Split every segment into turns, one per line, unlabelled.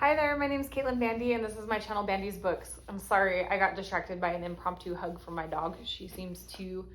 Hi there, my name is Caitlin Bandy and this is my channel BandysBooks. I'm sorry, I got distracted by an impromptu hug from my dog. She seems to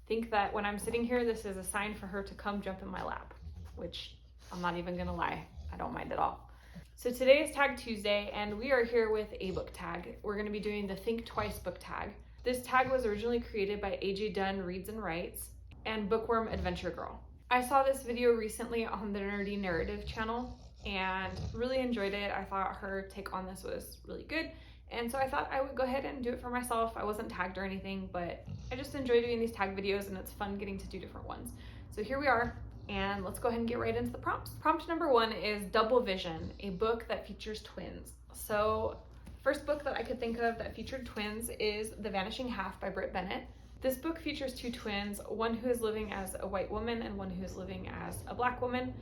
think that when I'm sitting here, this is a sign for her to come jump in my lap, which I'm not even gonna lie, I don't mind at all. So today is Tag Tuesday and we are here with a book tag. We're gonna be doing the Think Twice book tag. This tag was originally created by AJ Dunn Reads and Writes and Bookworm Adventure Girl. I saw this video recently on the Nerdy Narrative channel and really enjoyed it. I thought her take on this was really good. And so I thought I would go ahead and do it for myself. I wasn't tagged or anything, but I just enjoy doing these tag videos and it's fun getting to do different ones. So here we are, and let's go ahead and get right into the prompts. Prompt number 1 is Double Vision, a book that features twins. So first book that I could think of that featured twins is The Vanishing Half by Britt Bennett. This book features two twins, one who is living as a white woman and one who is living as a black woman.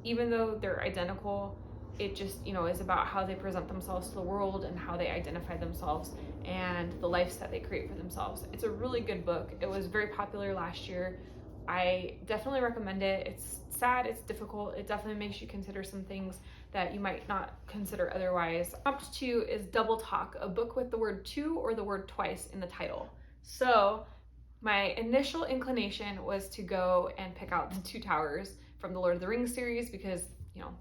Even though they're identical, it just, is about how they present themselves to the world and how they identify themselves and the lives that they create for themselves. It's a really good book. It was very popular last year. I definitely recommend it. It's sad, it's difficult. It definitely makes you consider some things that you might not consider otherwise. Prompt 2 is Double Talk, a book with the word to or the word twice in the title. So my initial inclination was to go and pick out The Two Towers from the Lord of the Rings series because,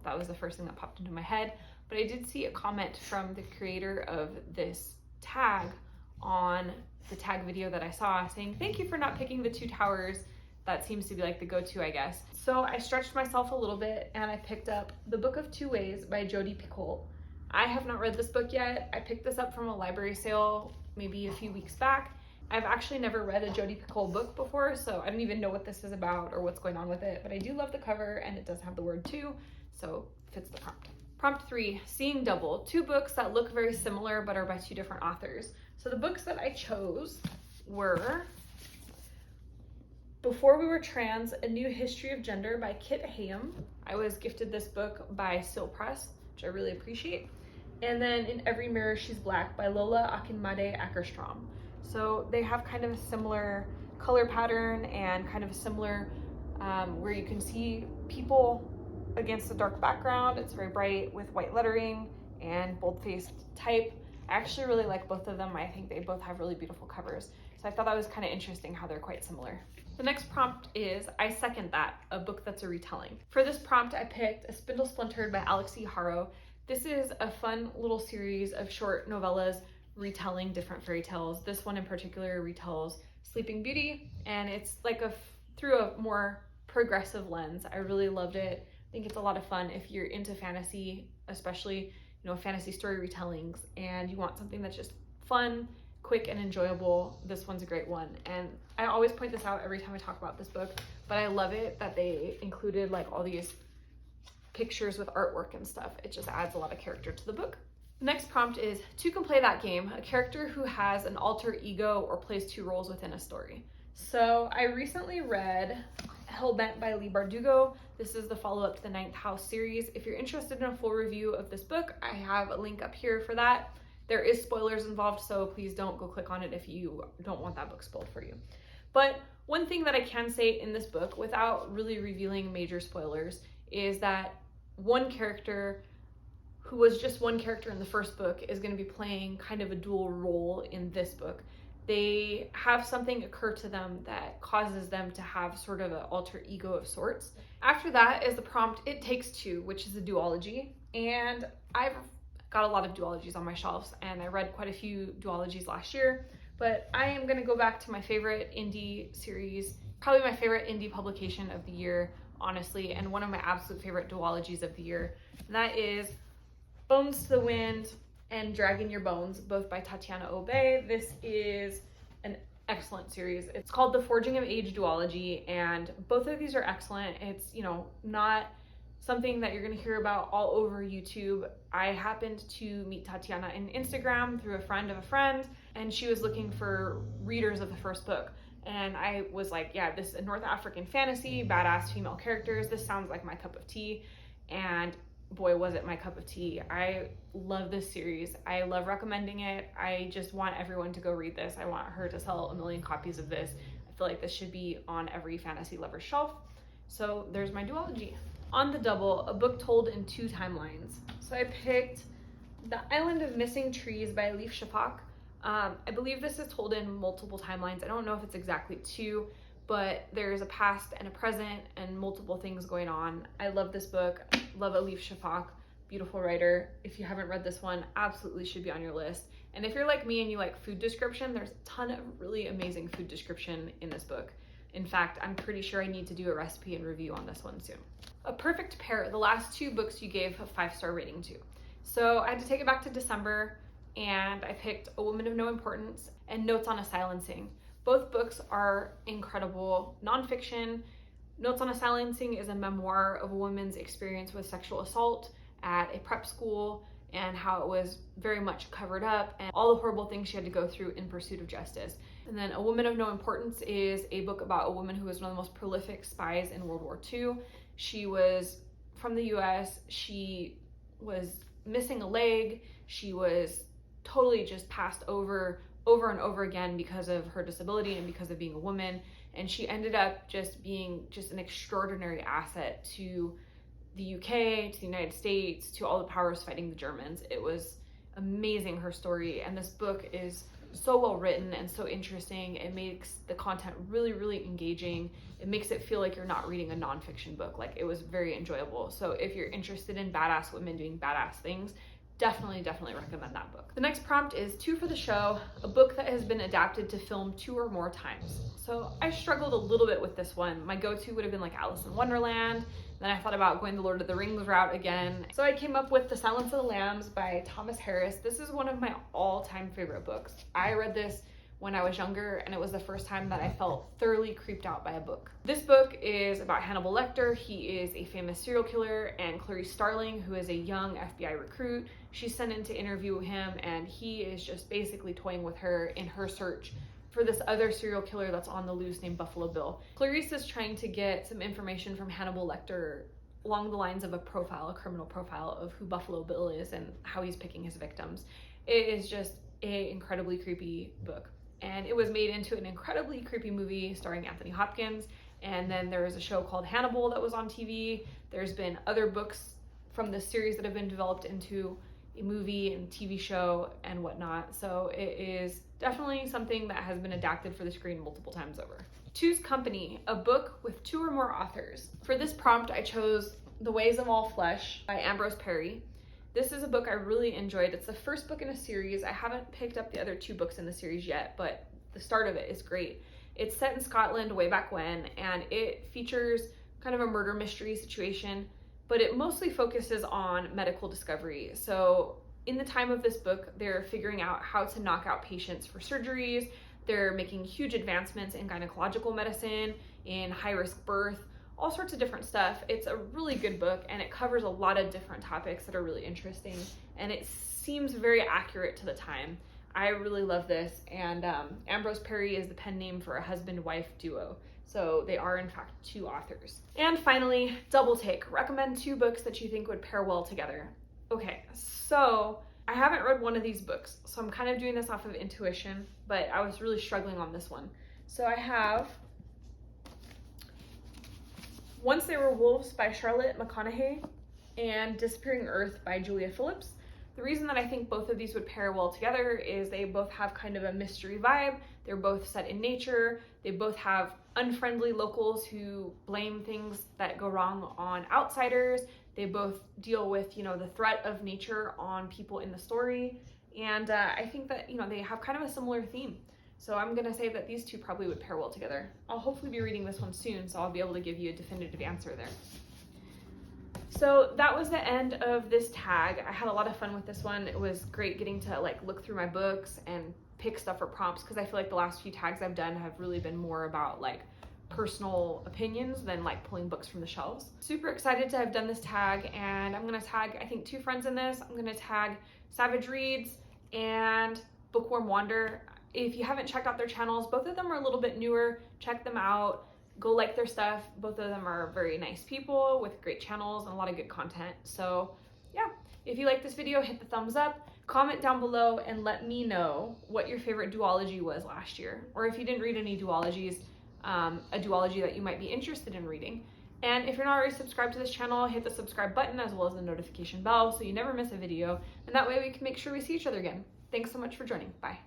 that was the first thing that popped into my head. But I did see a comment from the creator of this tag on the tag video that I saw saying, "Thank you for not picking The Two Towers." That seems to be like the go-to, I guess. So I stretched myself a little bit and I picked up The Book of Two Ways by Jodi Picoult. I have not read this book yet. I picked this up from a library sale maybe a few weeks back. I've actually never read a Jodi Picoult book before, so I don't even know what this is about or what's going on with it, but I do love the cover and it does have the word to, so fits the prompt. Prompt 3, Seeing Double, two books that look very similar but are by two different authors. So the books that I chose were Before We Were Trans, A New History of Gender by Kit Hayam. I was gifted this book by Still Press, which I really appreciate. And then In Every Mirror She's Black by Lola Akinmade Ackerstrom. So they have kind of a similar color pattern and kind of a similar where you can see people against a dark background. It's very bright with white lettering and bold-faced type. I actually really like both of them. I think they both have really beautiful covers. So I thought that was kind of interesting how they're quite similar. The next prompt is I Second That, a book that's a retelling. For this prompt, I picked A Spindle Splintered by Alex E. Haro. This is a fun little series of short novellas retelling different fairy tales. This one in particular retells Sleeping Beauty, and it's like through a more progressive lens. I really loved it. I think it's a lot of fun if you're into fantasy, especially fantasy story retellings, and you want something that's just fun, quick, and enjoyable. This one's a great one, and I always point this out every time I talk about this book, but I love it that they included like all these pictures with artwork and stuff. It just adds a lot of character to the book. The next prompt is Two Can Play That Game, a character who has an alter ego or plays two roles within a story. So I recently read Hellbent by Leigh Bardugo. This is the follow-up to the Ninth House series. If you're interested in a full review of this book, I have a link up here for that. There is spoilers involved, so please don't go click on it if you don't want that book spoiled for you. But one thing that I can say in this book, without really revealing major spoilers, is that one character who was just one character in the first book is going to be playing kind of a dual role in this book. They have something occur to them that causes them to have sort of an alter ego of sorts. After that is the prompt It Takes Two, which is a duology, and I've got a lot of duologies on my shelves and I read quite a few duologies last year, but I am going to go back to my favorite indie series, probably my favorite indie publication of the year, honestly, and one of my absolute favorite duologies of the year, and that is Bones to the Wind and Dragon Your Bones, both by Tatiana Obey. This is an excellent series. It's called The Forging of Age duology, and both of these are excellent. It's, not something that you're going to hear about all over YouTube. I happened to meet Tatiana on Instagram through a friend of a friend, and she was looking for readers of the first book. And I was like, yeah, this is a North African fantasy, badass female characters. This sounds like my cup of tea. And boy, was it my cup of tea. I love this series. I love recommending it. I just want everyone to go read this. I want her to sell 1 million copies of this. I feel like this should be on every fantasy lover's shelf. So there's my duology. on the double, a book told in 2 timelines. So I picked The Island of Missing Trees by Elif Shafak. I believe this is told in multiple timelines. I don't know if it's exactly 2, but there's a past and a present and multiple things going on. I love this book. Love Elif Shafak, beautiful writer. If you haven't read this one, absolutely should be on your list. And if you're like me and you like food description, there's a ton of really amazing food description in this book. In fact, I'm pretty sure I need to do a recipe and review on this one soon. A Perfect Pair, the last 2 books you gave a 5-star rating to. So I had to take it back to December, and I picked A Woman of No Importance and Notes on a Silencing. Both books are incredible nonfiction. Notes on a Silencing is a memoir of a woman's experience with sexual assault at a prep school and how it was very much covered up and all the horrible things she had to go through in pursuit of justice. And then A Woman of No Importance is a book about a woman who was one of the most prolific spies in World War II. She was from the US. She was missing a leg. She was totally just passed over and over again because of her disability and because of being a woman. And she ended up just being just an extraordinary asset to the UK, to the United States, to all the powers fighting the Germans. It was amazing, her story. And this book is so well written and so interesting. It makes the content really, really engaging. It makes it feel like you're not reading a nonfiction book. Like, it was very enjoyable. So if you're interested in badass women doing badass things, definitely recommend that book. The next prompt is 2 for the show, a book that has been adapted to film 2 or more times. So I struggled a little bit with this one. My go-to would have been like Alice in Wonderland. Then I thought about going the Lord of the Rings route again. So I came up with The Silence of the Lambs by Thomas Harris. This is one of my all-time favorite books. I read this when I was younger, and it was the first time that I felt thoroughly creeped out by a book. This book is about Hannibal Lecter. He is a famous serial killer, and Clarice Starling, who is a young FBI recruit, she's sent in to interview him, and he is just basically toying with her in her search for this other serial killer that's on the loose named Buffalo Bill. Clarice is trying to get some information from Hannibal Lecter along the lines of a criminal profile of who Buffalo Bill is and how he's picking his victims. It is just an incredibly creepy book. And it was made into an incredibly creepy movie starring Anthony Hopkins. And then there was a show called Hannibal that was on TV. There's been other books from this series that have been developed into a movie and TV show and whatnot. So it is definitely something that has been adapted for the screen multiple times over. Two's Company, a book with 2 or more authors. For this prompt, I chose The Ways of All Flesh by Ambrose Parry. This is a book I really enjoyed. It's the first book in a series. I haven't picked up the other 2 books in the series yet, but the start of it is great. It's set in Scotland way back when, and it features kind of a murder mystery situation, but it mostly focuses on medical discovery. So in the time of this book, they're figuring out how to knock out patients for surgeries. They're making huge advancements in gynecological medicine, in high-risk birth, all sorts of different stuff. It's a really good book, and it covers a lot of different topics that are really interesting, and it seems very accurate to the time. I really love this, and Ambrose Parry is the pen name for a husband-wife duo. So they are in fact 2 authors. And finally, Double Take. Recommend 2 books that you think would pair well together. Okay, so I haven't read one of these books, so I'm kind of doing this off of intuition, but I was really struggling on this one. So I have Once They Were Wolves by Charlotte McConaughey and Disappearing Earth by Julia Phillips. The reason that I think both of these would pair well together is they both have kind of a mystery vibe. They're both set in nature. They both have unfriendly locals who blame things that go wrong on outsiders. They both deal with, the threat of nature on people in the story. And I think that, they have kind of a similar theme. So I'm gonna say that these 2 probably would pair well together. I'll hopefully be reading this one soon, so I'll be able to give you a definitive answer there. So that was the end of this tag. I had a lot of fun with this one. It was great getting to look through my books and pick stuff for prompts, because I feel like the last few tags I've done have really been more about personal opinions than pulling books from the shelves. Super excited to have done this tag, and I'm gonna tag, I think, 2 friends in this. I'm gonna tag Savage Reads and Bookworm Wander. If you haven't checked out their channels, both of them are a little bit newer. Check them out. Go like their stuff. Both of them are very nice people with great channels and a lot of good content. So yeah, if you like this video, hit the thumbs up, comment down below, and let me know what your favorite duology was last year. Or if you didn't read any duologies, a duology that you might be interested in reading. And if you're not already subscribed to this channel, hit the subscribe button as well as the notification bell so you never miss a video. And that way we can make sure we see each other again. Thanks so much for joining. Bye.